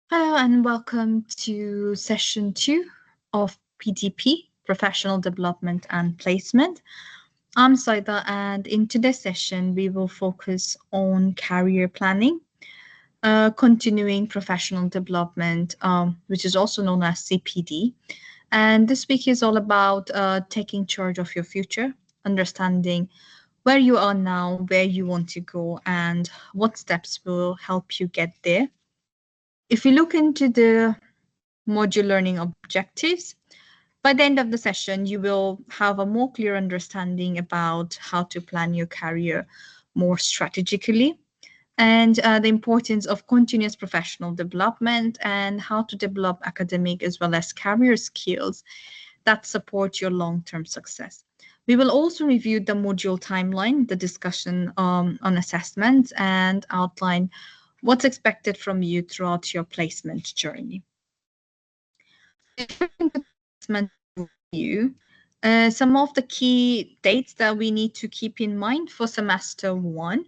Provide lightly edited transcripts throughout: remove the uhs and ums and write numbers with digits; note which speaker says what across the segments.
Speaker 1: Hello and welcome to session 2 of PDP, Professional Development and Placement. I'm Syeda, and in today's session we will focus on career planning, continuing professional development, which is also known as CPD. And this week is all about taking charge of your future, understanding where you are now, where you want to go, and what steps will help you get there. If we look into the module learning objectives, by the end of the session, you will have a more clear understanding about how to plan your career more strategically and the importance of continuous professional development and how to develop academic as well as career skills that support your long-term success. We will also review the module timeline, the discussion on assessments, and outline what's expected from you throughout your placement journey. Some of the key dates that we need to keep in mind for semester 1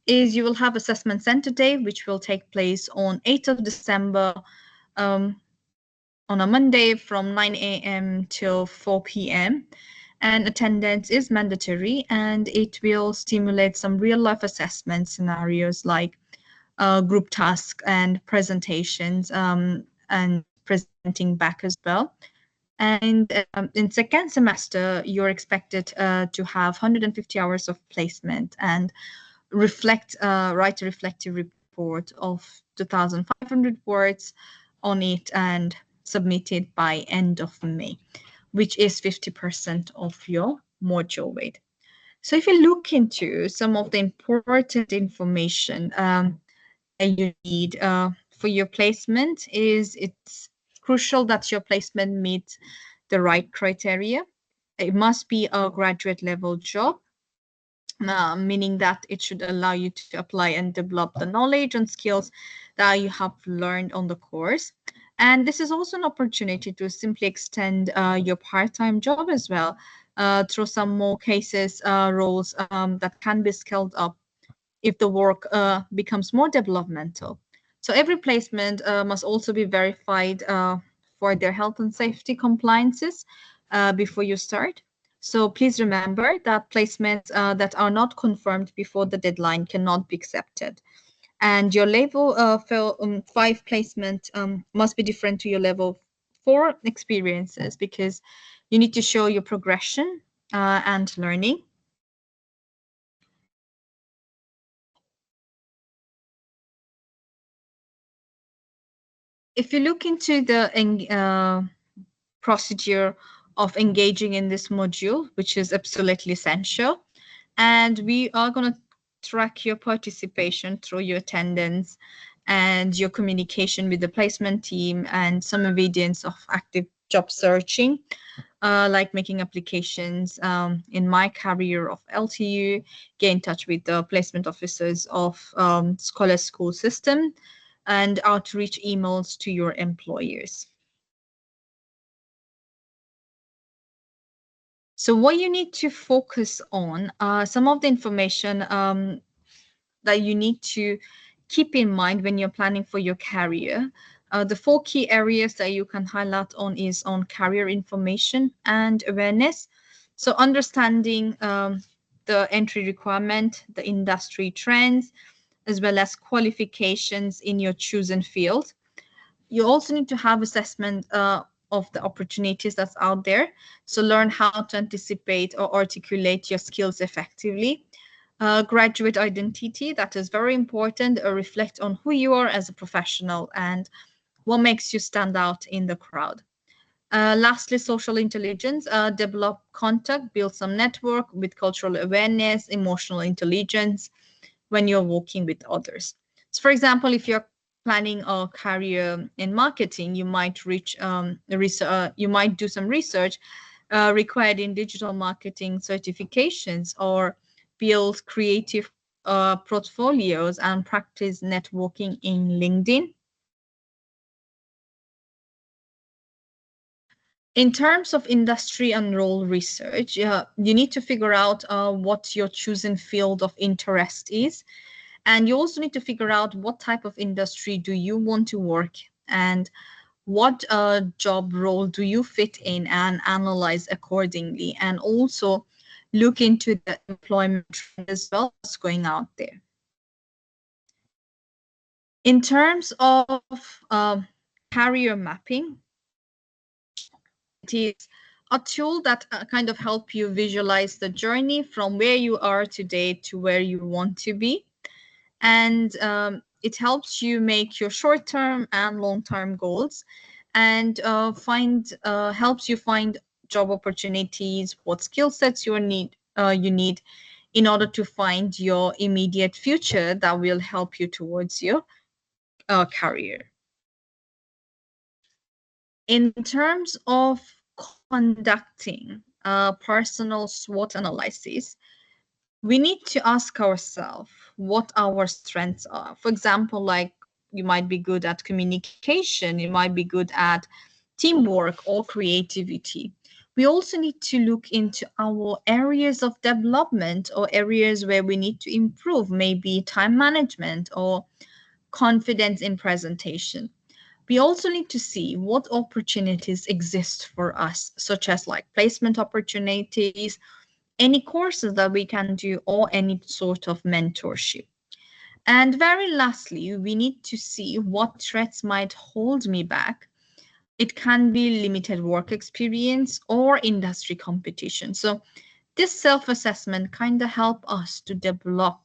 Speaker 1: is you will have assessment center day, which will take place on 8th of December on a Monday from 9 a.m. till 4 p.m. And attendance is mandatory, and it will stimulate some real-life assessment scenarios like group tasks and presentations and presenting back as well. And in second semester, you're expected to have 150 hours of placement and write a reflective report of 2,500 words on it and submit it by end of May, which is 50% of your module weight. So if you look into some of the important information that you need for your placement, it's crucial that your placement meets the right criteria. It must be a graduate level job, meaning that it should allow you to apply and develop the knowledge and skills that you have learned on the course. And this is also an opportunity to simply extend your part-time job as well through some more cases, roles that can be scaled up if the work becomes more developmental. So every placement must also be verified for their health and safety compliances before you start. So please remember that placements that are not confirmed before the deadline cannot be accepted. And your level 5 placement must be different to your level 4 experiences because you need to show your progression and learning. If you look into the procedure of engaging in this module, which is absolutely essential, and we are going to track your participation through your attendance and your communication with the placement team and some evidence of active job searching, like making applications in my career of LTU, get in touch with the placement officers of Scholar School System, and outreach emails to your employers. So what you need to focus on are some of the information that you need to keep in mind when you're planning for your career. The 4 key areas that you can highlight on is on career information and awareness. So understanding the entry requirement, the industry trends, as well as qualifications in your chosen field. You also need to have assessment of the opportunities that's out there. So learn how to anticipate or articulate your skills effectively. Graduate identity, that is very important. Reflect on who you are as a professional and what makes you stand out in the crowd. Lastly, social intelligence, develop contact, build some network with cultural awareness, emotional intelligence when you're working with others. So for example, if you're planning a career in marketing, you might you might do some research required in digital marketing certifications or build creative portfolios and practice networking in LinkedIn. In terms of industry and role research, you need to figure out what your chosen field of interest is And you also need to figure out what type of industry do you want to work and what job role do you fit in, and analyze accordingly. And also look into the employment trend as well as going out there. In terms of career mapping, it is a tool that kind of help you visualize the journey from where you are today to where you want to be. And it helps you make your short-term and long-term goals, and helps you find job opportunities, what skill sets you need in order to find your immediate future that will help you towards your career. In terms of conducting a personal SWOT analysis, we need to ask ourselves what our strengths are. For example, like you might be good at communication, you might be good at teamwork or creativity. We also need to look into our areas of development or areas where we need to improve, maybe time management or confidence in presentation. We also need to see what opportunities exist for us, such as like placement opportunities, any courses that we can do, or any sort of mentorship. And very lastly, we need to see what threats might hold me back. It can be limited work experience or industry competition. So this self-assessment kind of help us to develop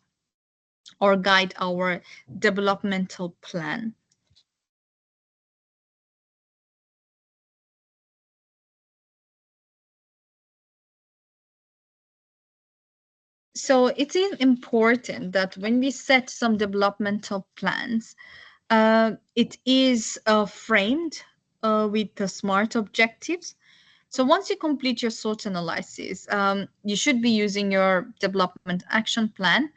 Speaker 1: or guide our developmental plan. So it is important that when we set some developmental plans, it is framed with the SMART objectives. So once you complete your SWOT analysis, you should be using your development action plan,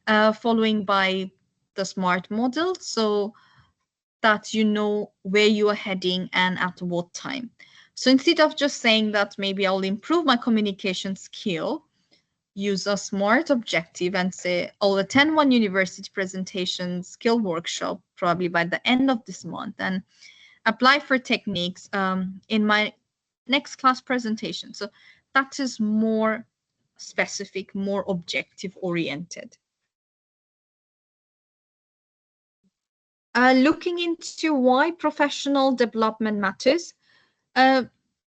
Speaker 1: following by the SMART model, so that you know where you are heading and at what time. So instead of just saying that maybe I'll improve my communication skill, use a SMART objective and say, I'll attend one university presentation skill workshop probably by the end of this month, and apply for techniques in my next class presentation. So that is more specific, more objective oriented. Looking into why professional development matters,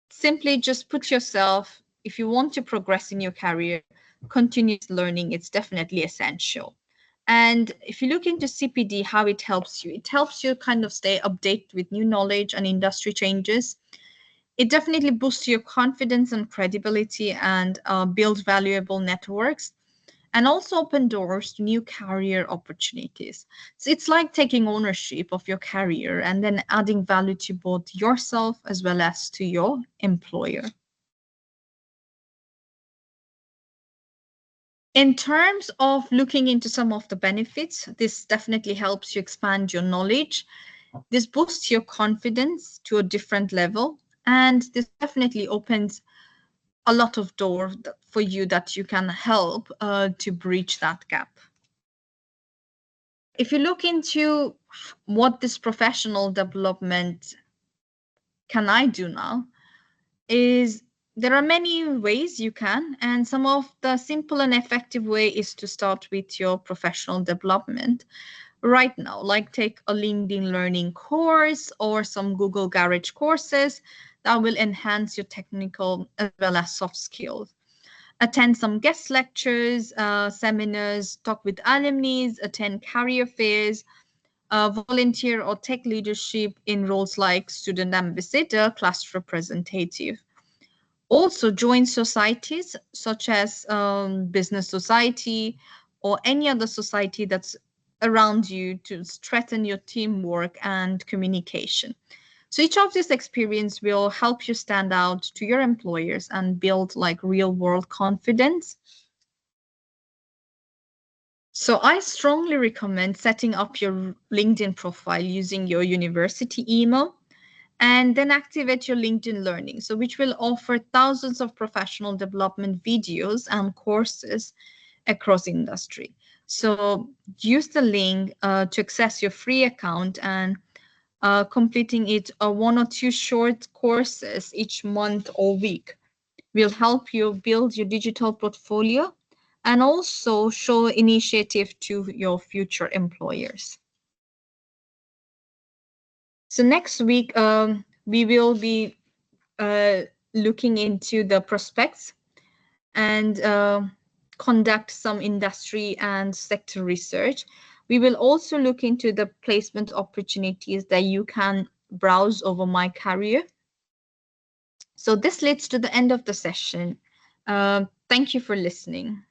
Speaker 1: simply just put yourself, if you want to progress in your career, continuous learning is definitely essential. And if you look into CPD, how it helps you kind of stay updated with new knowledge and industry changes. It definitely boosts your confidence and credibility, and builds valuable networks, and also open doors to new career opportunities. So it's like taking ownership of your career and then adding value to both yourself as well as to your employer. In terms of looking into some of the benefits, this definitely helps you expand your knowledge. This boosts your confidence to a different level, and this definitely opens a lot of doors for you that you can help to breach that gap. If you look into what this professional development can I do now, is there are many ways you can, and some of the simple and effective way is to start with your professional development right now, like take a LinkedIn learning course or some Google Garage courses that will enhance your technical as well as soft skills. Attend some guest lectures, seminars, talk with alumni, attend career fairs, volunteer or take leadership in roles like student ambassador, class representative. Also join societies such as business society or any other society that's around you to strengthen your teamwork and communication. So each of these experience will help you stand out to your employers and build like real world confidence. So I strongly recommend setting up your LinkedIn profile using your university email, and then activate your LinkedIn Learning, so which will offer thousands of professional development videos and courses across industry. So use the link to access your free account, and completing it 1 or 2 short courses each month or week will help you build your digital portfolio and also show initiative to your future employers. So next week, we will be looking into the prospects and conduct some industry and sector research. We will also look into the placement opportunities that you can browse over My Career. So this leads to the end of the session. Thank you for listening.